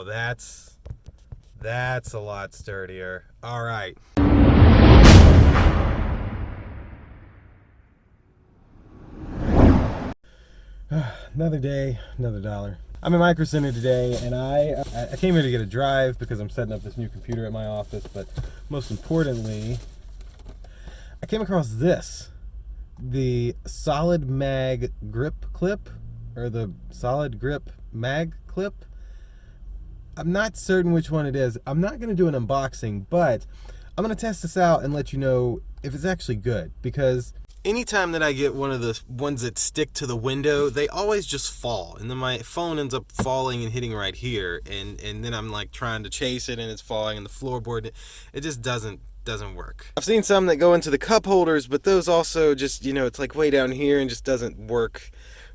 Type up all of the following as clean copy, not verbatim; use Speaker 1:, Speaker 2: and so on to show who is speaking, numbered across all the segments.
Speaker 1: Oh, that's a lot sturdier. All right. Another day, another dollar. I'm in Micro Center today, and I came here to get a drive because I'm setting up this new computer at my office, but most importantly, I came across this. The Solid Mag Grip Clip, or the Solid Grip Mag Clip. I'm not certain which one it is. I'm not going to do an unboxing, but I'm going to test this out and let you know if it's actually good, because anytime that I get one of the ones that stick to the window, they always just fall, and then my phone ends up falling and hitting right here, and then I'm like trying to chase it and it's falling in the floorboard. It just doesn't work. I've seen some that go into the cup holders, but those also just, it's like way down here and just doesn't work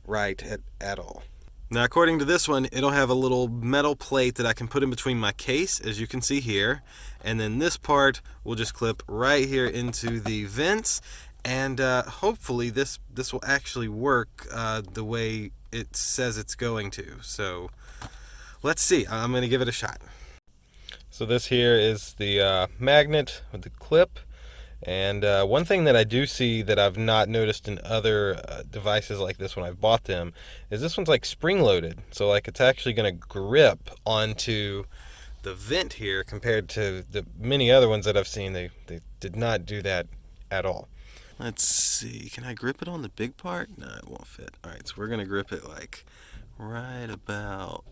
Speaker 1: right at all. Now, according to this one, it'll have a little metal plate that I can put in between my case, as you can see here, and then this part will just clip right here into the vents, and hopefully this will actually work the way it says it's going to. So let's see. I'm going to give it a shot. So this here is the magnet with the clip. And one thing that I do see that I've not noticed in other devices like this when I've bought them is this one's like spring loaded. So like it's actually going to grip onto the vent here compared to the many other ones that I've seen. They did not do that at all. Let's see. Can I grip it on the big part? No, it won't fit. All right, so we're going to grip it like right about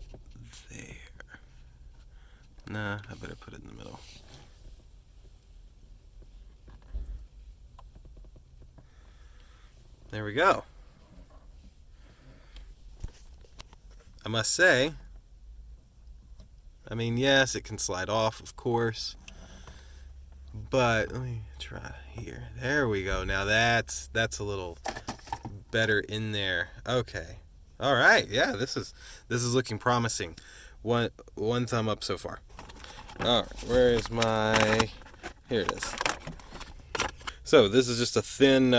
Speaker 1: there. Nah, I better put it in the middle. There we go. I must say, yes, it can slide off, of course, but let me try here. There we go. Now that's a little better in there. Okay. All right. Yeah, this is looking promising. One thumb up so far. All right. Where is my? Here it is. So this is just a thin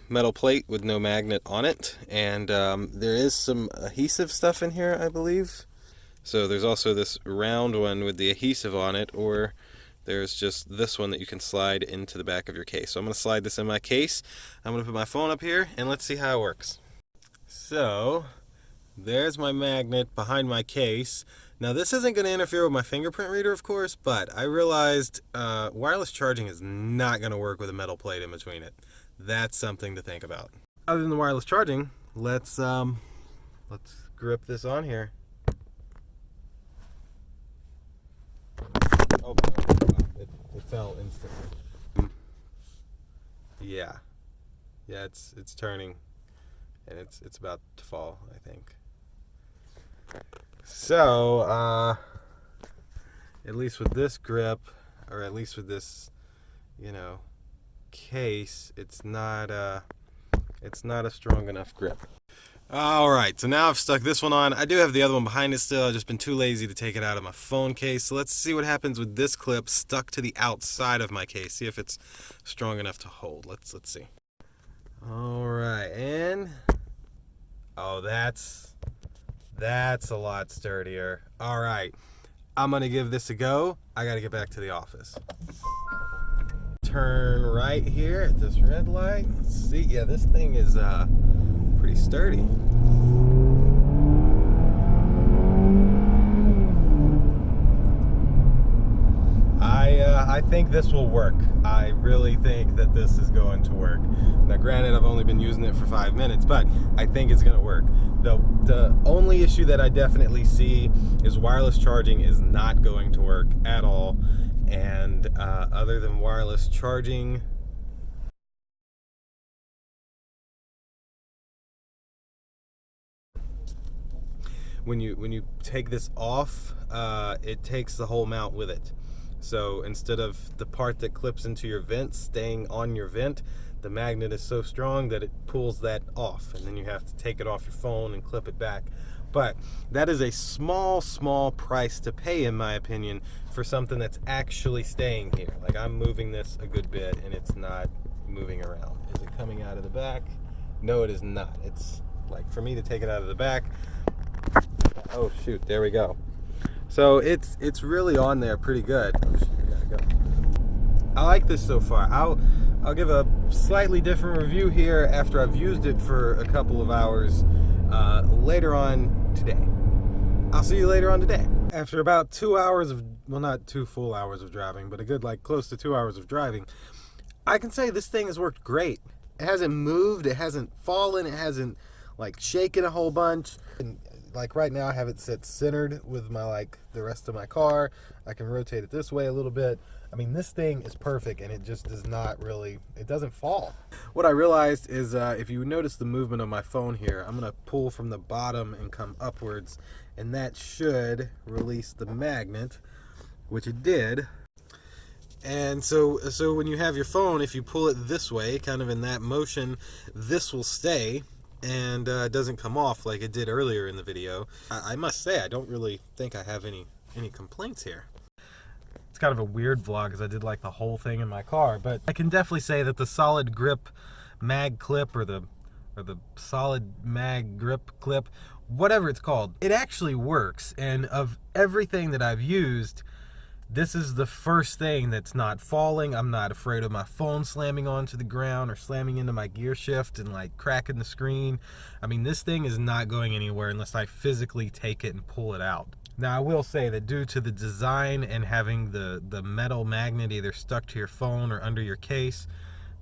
Speaker 1: metal plate with no magnet on it, and there is some adhesive stuff in here, I believe. So there's also this round one with the adhesive on it, or there's just this one that you can slide into the back of your case. So I'm going to slide this in my case. I'm going to put my phone up here, and let's see how it works. So there's my magnet behind my case. Now this isn't going to interfere with my fingerprint reader, of course, but I realized wireless charging is not going to work with a metal plate in between it. That's something to think about. Other than the wireless charging, let's grip this on here. Oh, it fell instantly. Yeah, it's turning, and it's about to fall, I think. So, at least with this grip, or at least with this, case, it's not a strong enough grip. Alright, so now I've stuck this one on. I do have the other one behind it still. I've just been too lazy to take it out of my phone case. So let's see what happens with this clip stuck to the outside of my case. See if it's strong enough to hold. Let's see. Alright, and oh, that's a lot sturdier. All right, I'm gonna give this a go. I gotta get back to the office. Turn right here at this red light. Let's see. Yeah, this thing is pretty sturdy. I think this will work. I really think that this is going to work. Now, granted, I've only been using it for 5 minutes, but I think it's going to work. The only issue that I definitely see is wireless charging is not going to work at all. And other than wireless charging, when you take this off, it takes the whole mount with it. So instead of the part that clips into your vent staying on your vent, the magnet is so strong that it pulls that off, and then you have to take it off your phone and clip it back. But that is a small price to pay, in my opinion, for something that's actually staying here. Like, I'm moving this a good bit and it's not moving around. Is it coming out of the back? No, it is not. It's like, for me to take it out of the back, oh shoot, there we go. So it's really on there pretty good. Oh, shit, I gotta go. I like this so far. I'll give a slightly different review here after I've used it for a couple of hours later on today. I'll see you later on today. After about 2 hours of, well, not 2 full hours of driving, but a good like close to 2 hours of driving, I can say this thing has worked great. It hasn't moved, it hasn't fallen, it hasn't like shaken a whole bunch. And like right now I have it set centered with my like the rest of my car. I can rotate it this way a little bit. I mean, this thing is perfect, and it just does not really, it doesn't fall. What I realized is if you notice the movement of my phone here, I'm gonna pull from the bottom and come upwards, and that should release the magnet, which it did. And so when you have your phone, if you pull it this way, kind of in that motion, this will stay and doesn't come off like it did earlier in the video. I must say, I don't really think I have any complaints here. It's kind of a weird vlog because I did like the whole thing in my car, but I can definitely say that the solid grip mag clip or the solid mag grip clip, whatever it's called, it actually works. And of everything that I've used, this is the first thing that's not falling. I'm not afraid of my phone slamming onto the ground or slamming into my gear shift and like cracking the screen. I mean, this thing is not going anywhere unless I physically take it and pull it out. Now, I will say that due to the design and having the metal magnet either stuck to your phone or under your case,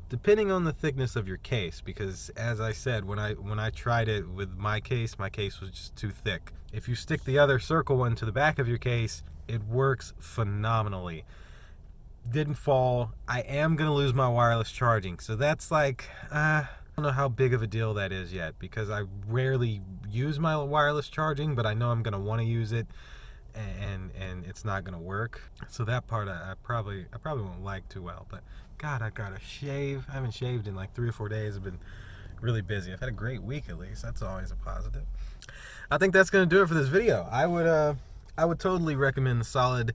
Speaker 1: depending on the thickness of your case, because as I said, when I tried it with my case was just too thick. If you stick the other circle one to the back of your case, it works phenomenally. Didn't fall. I am gonna lose my wireless charging, so that's like, I don't know how big of a deal that is yet, because I rarely use my wireless charging, but I know I'm gonna want to use it, and it's not gonna work. So that part I probably won't like too well. But God, I gotta shave. I haven't shaved in like 3 or 4 days. I've been really busy. I've had a great week, at least. That's always a positive. I think that's gonna do it for this video. I would totally recommend the solid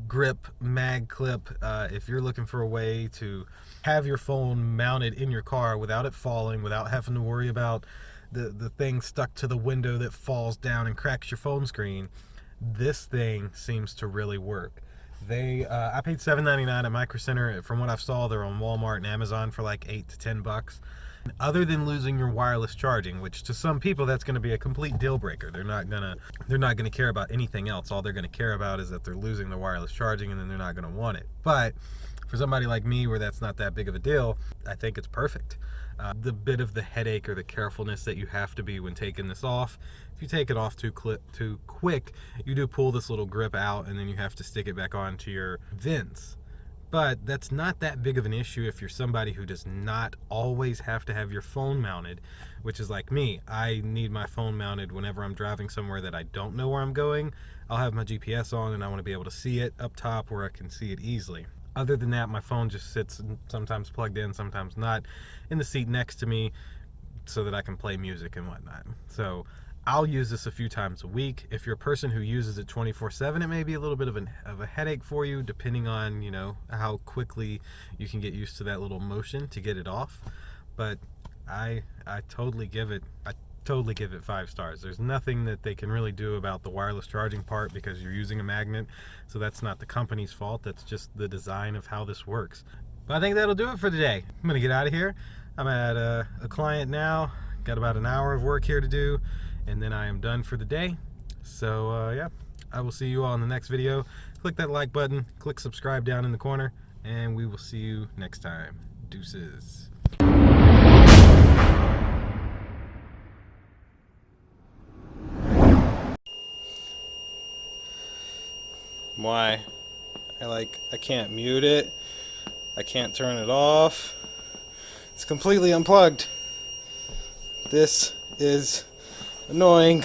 Speaker 1: grip mag clip if you're looking for a way to have your phone mounted in your car without it falling, without having to worry about the thing stuck to the window that falls down and cracks your phone screen. This thing seems to really work. I paid $7.99 at Micro Center. From what I've saw, they're on Walmart and Amazon for like $8 to $10. Other than losing your wireless charging, which to some people that's going to be a complete deal breaker. They're not gonna care about anything else. All they're going to care about is that they're losing the wireless charging, and then they're not going to want it. But for somebody like me, where that's not that big of a deal, I think it's perfect. The bit of the headache or the carefulness that you have to be when taking this off, if you take it off too quick, you do pull this little grip out, and then you have to stick it back onto your vents. But that's not that big of an issue if you're somebody who does not always have to have your phone mounted, which is like me. I need my phone mounted whenever I'm driving somewhere that I don't know where I'm going. I'll have my GPS on, and I want to be able to see it up top where I can see it easily. Other than that, my phone just sits sometimes plugged in, sometimes not, in the seat next to me so that I can play music and whatnot. So I'll use this a few times a week. If you're a person who uses it 24/7, it may be a little bit of a headache for you, depending on, you know, how quickly you can get used to that little motion to get it off. But I totally give it 5 stars. There's nothing that they can really do about the wireless charging part because you're using a magnet, so that's not the company's fault. That's just the design of how this works. But I think that'll do it for today. I'm gonna get out of here. I'm at a client now. Got about an hour of work here to do, and then I am done for the day. So yeah, I will see you all in the next video. Click that like button, click subscribe down in the corner, and we will see you next time. Deuces. Why? I can't mute it. I can't turn it off. It's completely unplugged. This is annoying.